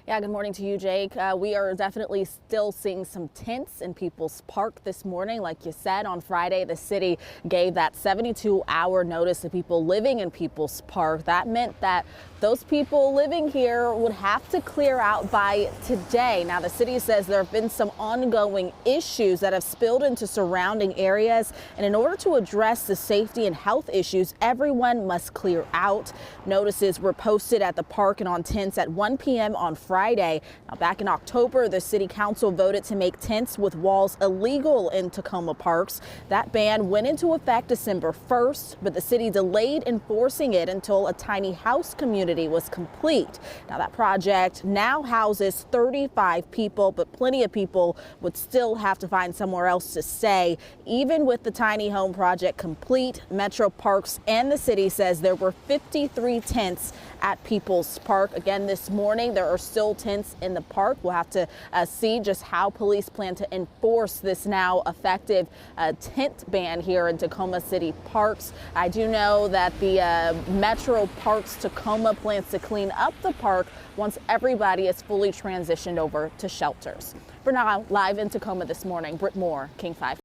Yeah, good morning to you, Jake. We are definitely still seeing some tents in People's Park this morning. Like you said, on Friday, the city gave that 72-hour notice to people living in People's Park. That meant that those people living here would have to clear out by today. Now, the city says there have been some ongoing issues that have spilled into surrounding areas. And in order to address the safety and health issues, everyone must clear out. Notices were posted at the park and on tents at 1 p.m. on Friday. Now, back in October, the city council voted to make tents with walls illegal in Tacoma parks. That ban went into effect December 1st, but the city delayed enforcing it until a tiny house community was complete. Now, that project now houses 35 people, but plenty of people would still have to find somewhere else to stay. Even with the tiny home project complete, Metro Parks and the city says there were 53 tents at People's Park. Again, this morning, there are still tents in the park. We'll have to see just how police plan to enforce this now effective tent ban here in Tacoma City Parks. I do know that the Metro Parks Tacoma plans to clean up the park once everybody is fully transitioned over to shelters. For now, live in Tacoma this morning, Britt Moore, King 5.